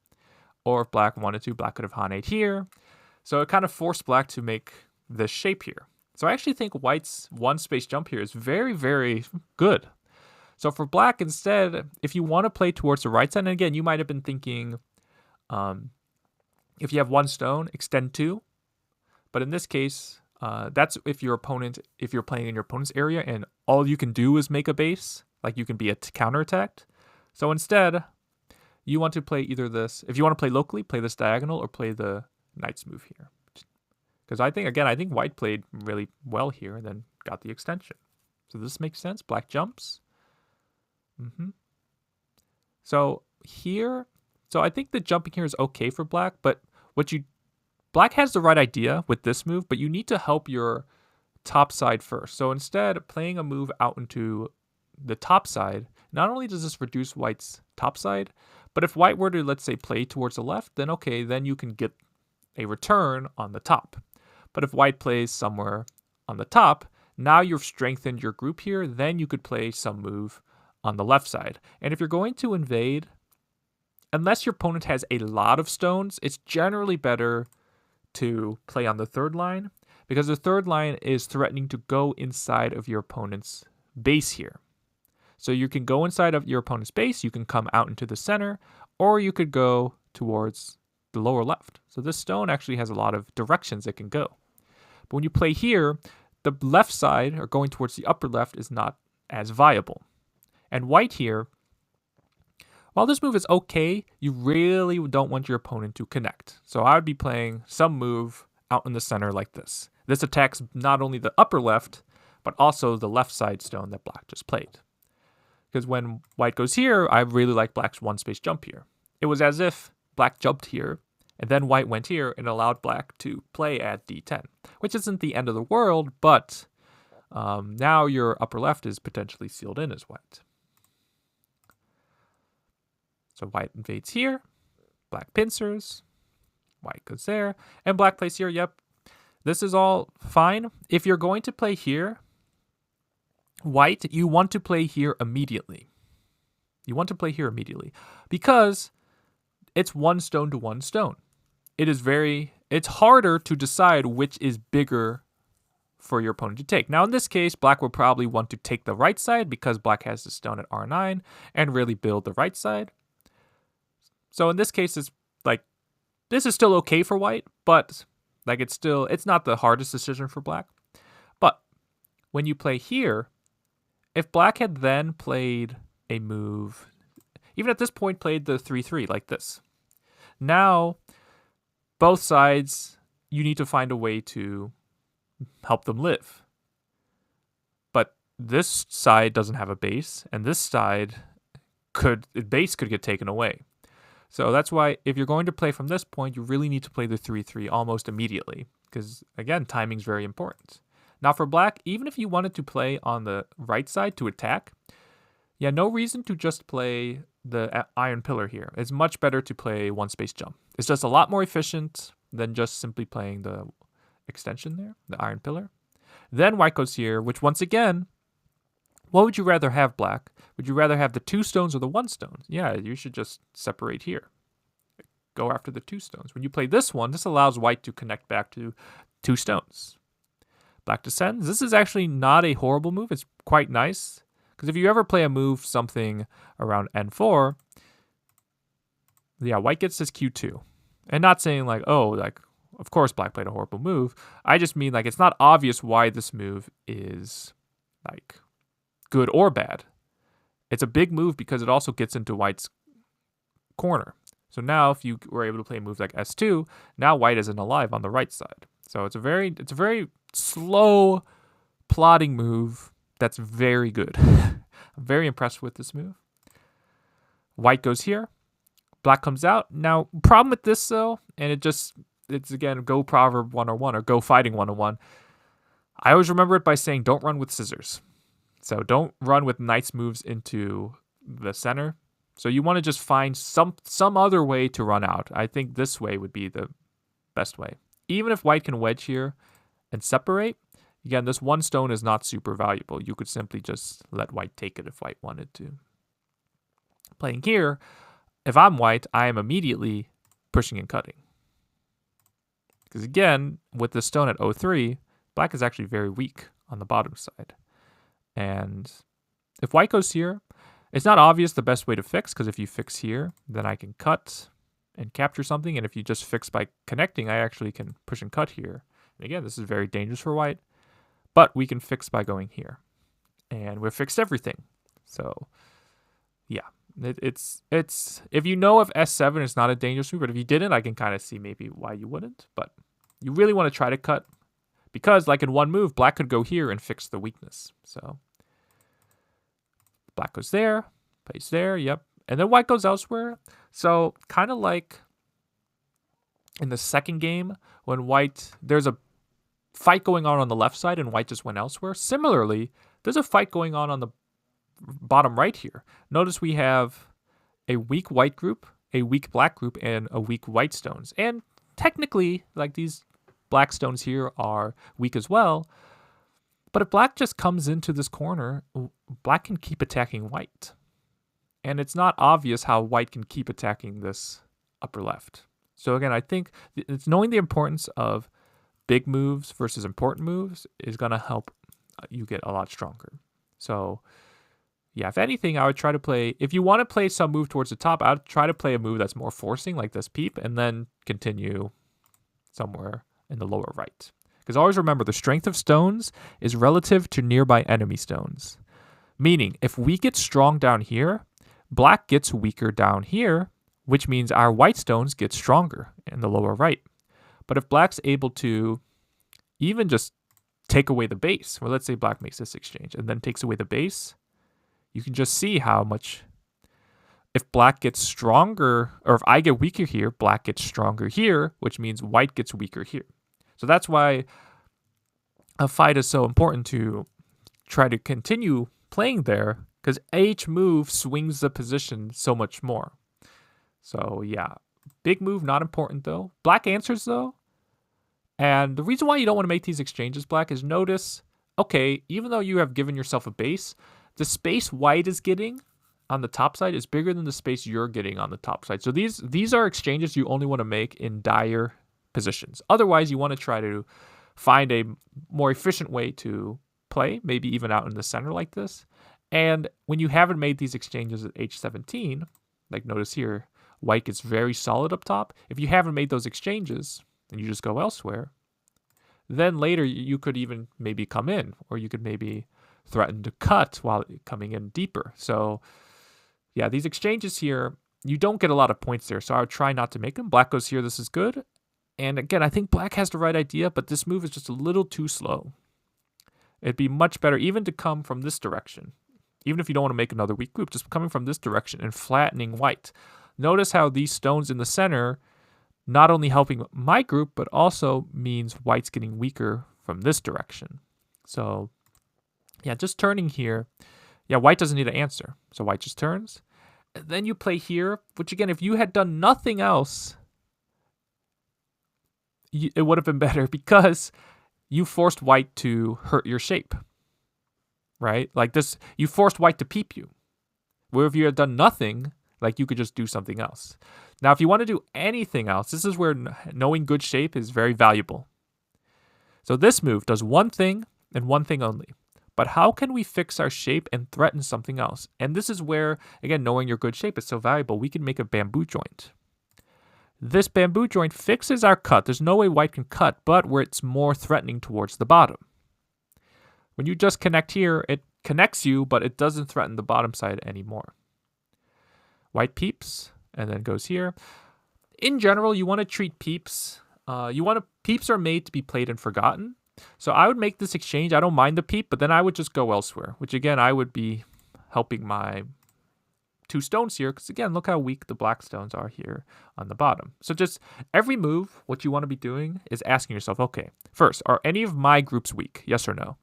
or if black wanted to, black could have Han'd here. So it kind of forced black to make this shape here. So I actually think white's one space jump here is very, very good. So for black, instead, if you want to play towards the right side, and again, you might have been thinking, if you have one stone, extend 2. But in this case, that's if you're playing in your opponent's area and all you can do is make a base, like you can be counterattacked. So instead, you want to play either this. If you want to play locally, play this diagonal or play the knight's move here, because I think white played really well here and then got the extension. So this makes sense. Black jumps. So here, so I think the jumping here is okay for black, but black has the right idea with this move, but you need to help your top side first. So instead, playing a move out into the top side, not only does this reduce white's top side, but if white were to, let's say, play towards the left, then okay, then you can get a return on the top. But if white plays somewhere on the top, now you've strengthened your group here, then you could play some move on the left side. And if you're going to invade, unless your opponent has a lot of stones, it's generally better to play on the third line, because the third line is threatening to go inside of your opponent's base here. So you can go inside of your opponent's base, you can come out into the center, or you could go towards the lower left. So this stone actually has a lot of directions it can go. But when you play here, the left side, or going towards the upper left, is not as viable. And white here, while this move is okay, you really don't want your opponent to connect. So I would be playing some move out in the center like this. This attacks not only the upper left, but also the left side stone that black just played. Because when white goes here, I really like black's one space jump here. It was as if black jumped here, and then white went here and allowed black to play at d10, which isn't the end of the world, but now your upper left is potentially sealed in as white. So white invades here, black pincers, white goes there, and black plays here. Yep, this is all fine. If you're going to play here, white, you want to play here immediately. You want to play here immediately because it's one stone to one stone. It's harder to decide which is bigger for your opponent to take. Now, in this case, black will probably want to take the right side because black has the stone at R9 and really build the right side. So in this case, it's like, this is still okay for white, but like it's not the hardest decision for black. But when you play here, if black had then played a move, even at this point played the 3-3 like this, now both sides, you need to find a way to help them live. But this side doesn't have a base, and this side base could get taken away. So that's why if you're going to play from this point, you really need to play the 3-3 almost immediately, because again, timing is very important. Now for black, even if you wanted to play on the right side to attack, yeah, no reason to just play the iron pillar here. It's much better to play one space jump. It's just a lot more efficient than just simply playing the extension there, the iron pillar. Then white goes here, which once again, what would you rather have, black? Would you rather have the 2 stones or the 1 stone? Yeah, you should just separate here. Go after the 2 stones. When you play this one, this allows white to connect back to 2 stones. Black descends. This is actually not a horrible move. It's quite nice. Because if you ever play a move something around N4, yeah, white gets this Q2. And not saying like, oh, like, of course black played a horrible move. I just mean like it's not obvious why this move is like good or bad. It's a big move because it also gets into white's corner. So now if you were able to play a move like S2, now white isn't alive on the right side. So it's a very slow plotting move that's very good. I'm very impressed with this move. White goes here. Black comes out. Now, problem with this though, and it's again, go proverb 101 or go fighting 101. I always remember it by saying don't run with scissors. So don't run with knights moves into the center. So you want to just find some other way to run out. I think this way would be the best way. Even if white can wedge here and separate, again, this 1 stone is not super valuable. You could simply just let white take it if white wanted to. Playing here, if I'm white, I am immediately pushing and cutting. Because again, with the stone at 03, black is actually very weak on the bottom side. And if white goes here, it's not obvious the best way to fix, because if you fix here, then I can cut and capture something. And if you just fix by connecting, I actually can push and cut here. And again, this is very dangerous for white, but we can fix by going here. And we've fixed everything. So yeah, it's if you know if S7 is not a dangerous move, but if you didn't, I can kind of see maybe why you wouldn't. But you really want to try to cut, because like in one move, black could go here and fix the weakness. So black goes there, plays there, yep. And then white goes elsewhere. So kind of like in the second game when there's a fight going on the left side and white just went elsewhere. Similarly, there's a fight going on the bottom right here. Notice we have a weak white group, a weak black group, and a weak white stones. And technically, like these black stones here are weak as well. But if black just comes into this corner, black can keep attacking white. And it's not obvious how white can keep attacking this upper left. So again, I think it's knowing the importance of big moves versus important moves is going to help you get a lot stronger. So yeah, if anything, I would try to play, if you want to play some move towards the top, I would try to play a move that's more forcing, like this peep, and then continue somewhere in the lower right. Because always remember, the strength of stones is relative to nearby enemy stones. Meaning, if we get strong down here, black gets weaker down here, which means our white stones get stronger in the lower right. But if black's able to even just take away the base, or let's say black makes this exchange and then takes away the base, you can just see how much, if black gets stronger, or if I get weaker here, black gets stronger here, which means white gets weaker here. So that's why a fight is so important, to try to continue playing there, because each move swings the position so much more. So yeah, big move, not important though. Black answers though. And the reason why you don't want to make these exchanges, black, is notice, okay, even though you have given yourself a base, the space white is getting on the top side is bigger than the space you're getting on the top side. So these are exchanges you only want to make in dire positions. Otherwise, you want to try to find a more efficient way to play, maybe even out in the center like this. And when you haven't made these exchanges at H17, like notice here, white gets very solid up top. If you haven't made those exchanges and you just go elsewhere, then later you could even maybe come in, or you could maybe threaten to cut while coming in deeper. So yeah, these exchanges here, you don't get a lot of points there. So I would try not to make them. Black goes here, this is good. And again, I think black has the right idea, but this move is just a little too slow. It'd be much better even to come from this direction. Even if you don't want to make another weak group, just coming from this direction and flattening white. Notice how these stones in the center, not only helping my group, but also means white's getting weaker from this direction. So yeah, just turning here. Yeah, white doesn't need to answer. So white just turns. And then you play here, which again, if you had done nothing else, it would have been better because you forced white to hurt your shape, right? Like this, you forced white to peep you. Where if you had done nothing, like you could just do something else. Now, if you want to do anything else, this is where knowing good shape is very valuable. So this move does one thing and one thing only. But how can we fix our shape and threaten something else? And this is where, again, knowing your good shape is so valuable. We can make a bamboo joint. This bamboo joint fixes our cut. There's no way white can cut, but where it's more threatening towards the bottom. When you just connect here, it connects you, but it doesn't threaten the bottom side anymore. White peeps, and then goes here. In general, you want to treat peeps. Peeps are made to be played and forgotten. So I would make this exchange. I don't mind the peep, but then I would just go elsewhere, which again, I would be helping my 2 stones here, because again, look how weak the black stones are here on the bottom. So just every move, what you want to be doing is asking yourself, okay, first, are any of my groups weak? Yes or no?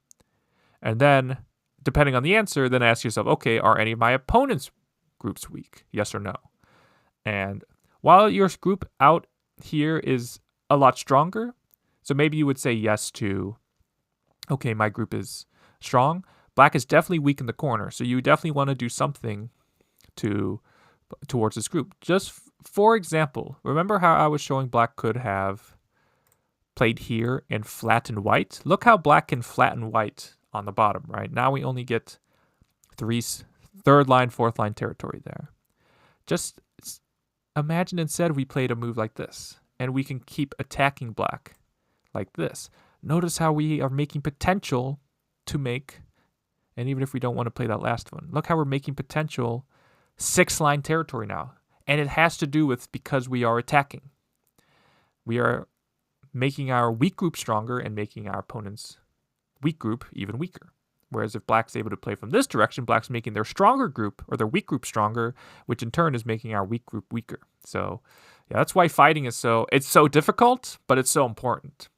And then, depending on the answer, then ask yourself, okay, are any of my opponents' groups weak? Yes or no? And while your group out here is a lot stronger, so maybe you would say yes to, okay, my group is strong. Black is definitely weak in the corner, so you definitely want to do something towards this group. Just for example, remember how I was showing black could have played here and flattened white? Look how black can flatten white on the bottom, right? Now we only get third line, fourth line territory there. Just imagine instead we played a move like this, and we can keep attacking black like this. Notice how we are making potential to make, and even if we don't want to play that last one, look how we're making potential 6-line territory now. And it has to do with because we are attacking. We are making our weak group stronger and making our opponent's weak group even weaker. Whereas if black's able to play from this direction, black's making their stronger group or their weak group stronger, which in turn is making our weak group weaker. So yeah, that's why fighting is so difficult, but it's so important.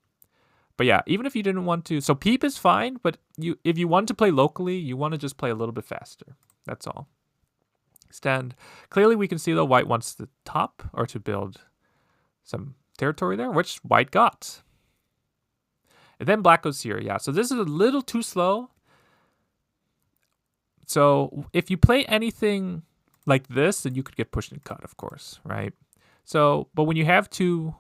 But yeah, even if you didn't want to, so peep is fine, but if you want to play locally, you want to just play a little bit faster. That's all. Extend. Clearly we can see though white wants the top or to build some territory there, which white got. And then black goes here. Yeah, so this is a little too slow. So if you play anything like this, then you could get pushed and cut, of course, right? So, but when you have two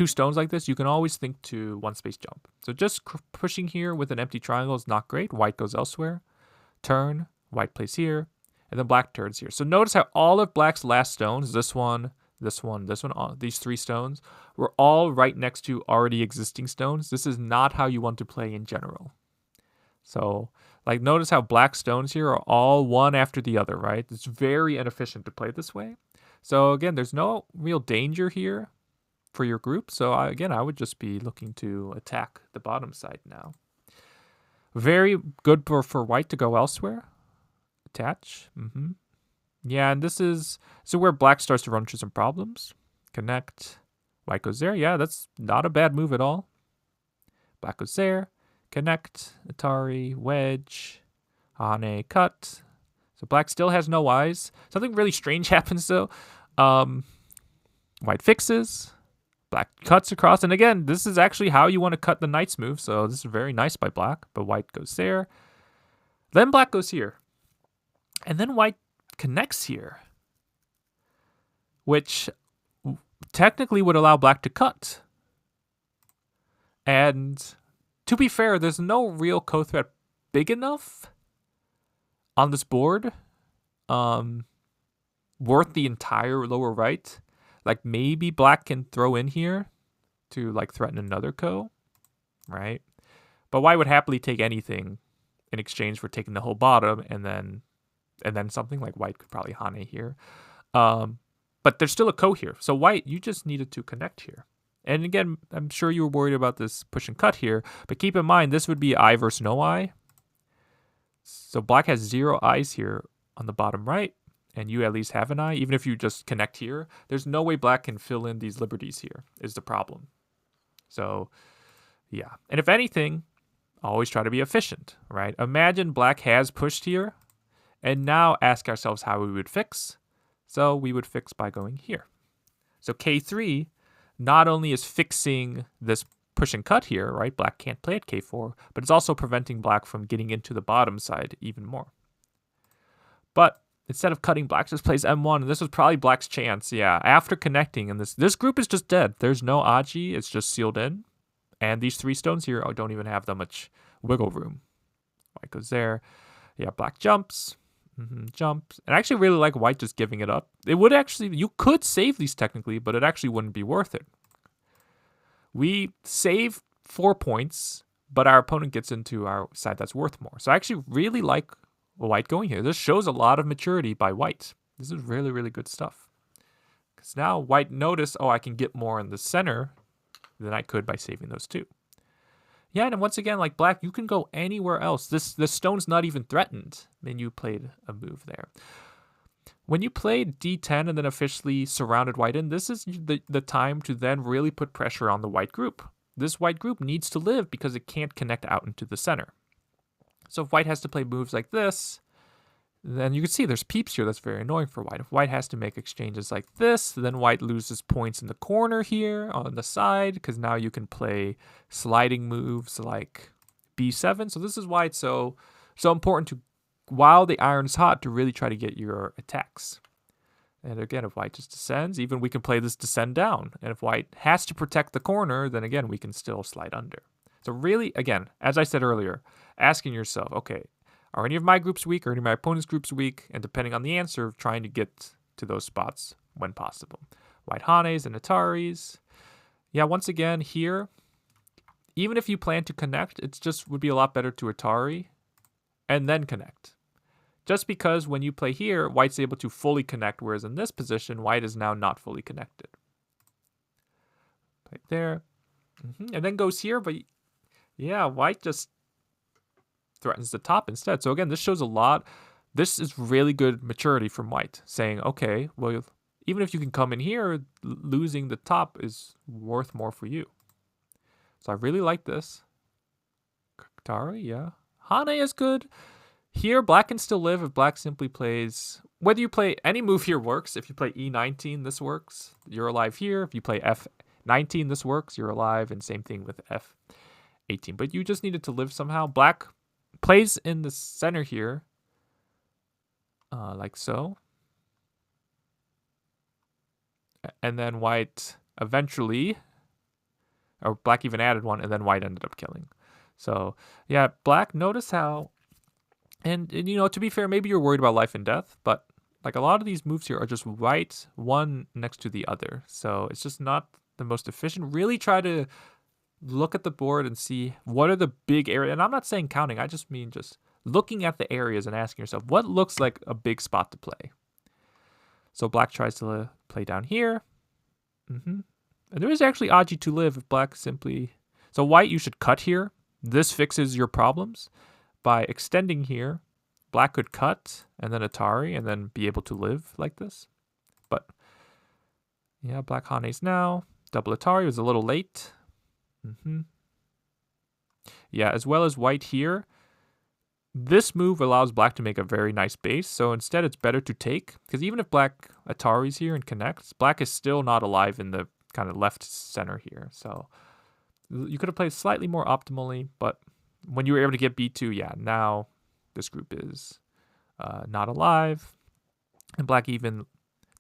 stones like this, you can always think to 1 space jump. So just pushing here with an empty triangle is not great. White goes elsewhere. Turn. White plays here. And then black turns here. So notice how all of black's last stones, this one, these 3 stones, were all right next to already existing stones. This is not how you want to play in general. So, like, notice how black stones here are all one after the other, right? It's very inefficient to play this way. So again, there's no real danger here for your group. So again, I would just be looking to attack the bottom side now. Very good for white to go elsewhere. Attach. Yeah, and this is where black starts to run into some problems. Connect. White goes there. Yeah, that's not a bad move at all. Black goes there. Connect. Atari. Wedge. Hane. Cut. So black still has no eyes. Something really strange happens though. White fixes. Black cuts across. And again, this is actually how you want to cut the knight's move. So this is very nice by black. But white goes there. Then black goes here. And then white connects here, which technically would allow black to cut. And to be fair, there's no real co-threat big enough on this board worth the entire lower right. Like maybe black can throw in here to like threaten another co, right? But white would happily take anything in exchange for taking the whole bottom, and then something like white could probably Hane here. But there's still a ko here. So white, you just needed to connect here. And again, I'm sure you were worried about this push and cut here, but keep in mind, this would be eye versus no eye. So black has 0 eyes here on the bottom right, and you at least have an eye. Even if you just connect here, there's no way black can fill in these liberties here, is the problem. So, yeah. And if anything, always try to be efficient, right? Imagine black has pushed here, and now ask ourselves how we would fix. So we would fix by going here. So K3 not only is fixing this push and cut here, right? Black can't play at K4, but it's also preventing black from getting into the bottom side even more. But instead of cutting, black just plays M1, and this was probably black's chance. Yeah, after connecting, and this group is just dead. There's no Aji, it's just sealed in. And these 3 stones here don't even have that much wiggle room. White goes there. Yeah, black jumps. Jumps. And I actually really like white just giving it up. It would actually, you could save these technically, but it actually wouldn't be worth it. We save 4 points, but our opponent gets into our side that's worth more. So I actually really like white going here. This shows a lot of maturity by white. This is really, really good stuff. Because now white notice, oh, I can get more in the center than I could by saving those 2. Yeah, and once again, like black, you can go anywhere else. This stone's not even threatened, and you played a move there. When you played D10 and then officially surrounded white in, this is the time to then really put pressure on the white group. This white group needs to live because it can't connect out into the center. So if white has to play moves like this, then you can see there's peeps here. That's very annoying for white. If white has to make exchanges like this, then white loses points in the corner here on the side, because now you can play sliding moves like B7. So this is why it's so important to, while the iron is hot, to really try to get your attacks. And again, if white just descends, even we can play this descend down. And if white has to protect the corner, then again, we can still slide under. So really, again, as I said earlier, asking yourself, okay, are any of my groups weak? Are any of my opponent's groups weak? And depending on the answer, trying to get to those spots when possible. White Hanes and Ataris. Yeah, once again, here, even if you plan to connect, it just would be a lot better to Atari and then connect. Just because when you play here, white's able to fully connect, whereas in this position, white is now not fully connected. Right there. And then goes here, but yeah, white just threatens the top instead. So again, this shows a lot. This is really good maturity from white, saying, okay, well, even if you can come in here, losing the top is worth more for you. So I really like this. Katari, yeah. Hane is good. Here, black can still live if black simply plays, whether you play any move here works. If you play E19, this works. You're alive here. If you play F19, this works. You're alive. And same thing with F18. But you just needed to live somehow. Black plays in the center here, like so. And then white eventually, or black even added one, and then white ended up killing. So, yeah, black, notice how, and you know, to be fair, maybe you're worried about life and death, but like a lot of these moves here are just white, one next to the other. So it's just not the most efficient. Really try to look at the board and see what are the big areas. And I'm not saying counting. I just mean just looking at the areas and asking yourself, what looks like a big spot to play? So black tries to play down here. And there is actually Aji to live if black simply... So white, you should cut here. This fixes your problems. By extending here, black could cut and then Atari and then be able to live like this. But yeah, black Hanes now. Double Atari was a little late. Yeah, as well as white here. This move allows black to make a very nice base. So instead, it's better to take. Because even if black Atari's here and connects, black is still not alive in the kind of left center here. So you could have played slightly more optimally. But when you were able to get B2, yeah, now this group is not alive. And black even...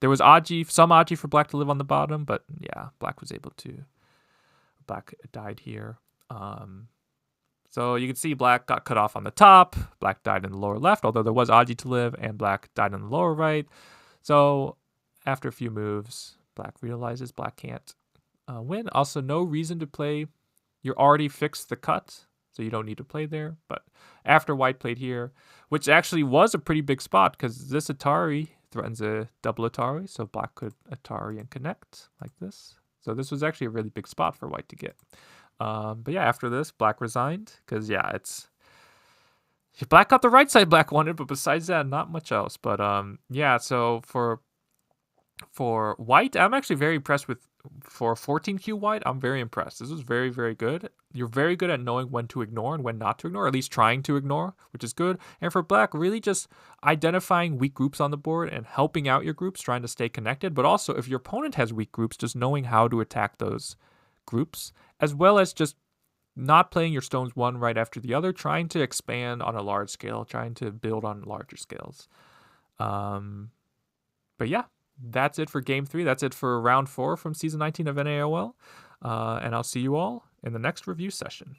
There was Aji, some Aji for black to live on the bottom. But yeah, black was able to... Black died here. So you can see black got cut off on the top. Black died in the lower left, although there was Aji to live, and black died in the lower right. So after a few moves, black realizes black can't win. Also, no reason to play. You're already fixed the cut, so you don't need to play there. But after white played here, which actually was a pretty big spot because this Atari threatens a double Atari, so black could Atari and connect like this. So this was actually a really big spot for white to get. But yeah, after this, black resigned. Because, yeah, it's... Black got the right side black wanted, but besides that, not much else. But, yeah, so for white, I'm actually very impressed with for 14Q white, I'm very impressed. This was very, very good. You're very good at knowing when to ignore and when not to ignore, or at least trying to ignore, which is good. And for black, really just identifying weak groups on the board and helping out your groups, trying to stay connected. But also, if your opponent has weak groups, just knowing how to attack those groups, as well as just not playing your stones one right after the other, trying to expand on a large scale, trying to build on larger scales. But yeah, that's it for Game 3. That's it for Round 4 from Season 19 of NAOL. And I'll see you all in the next review session.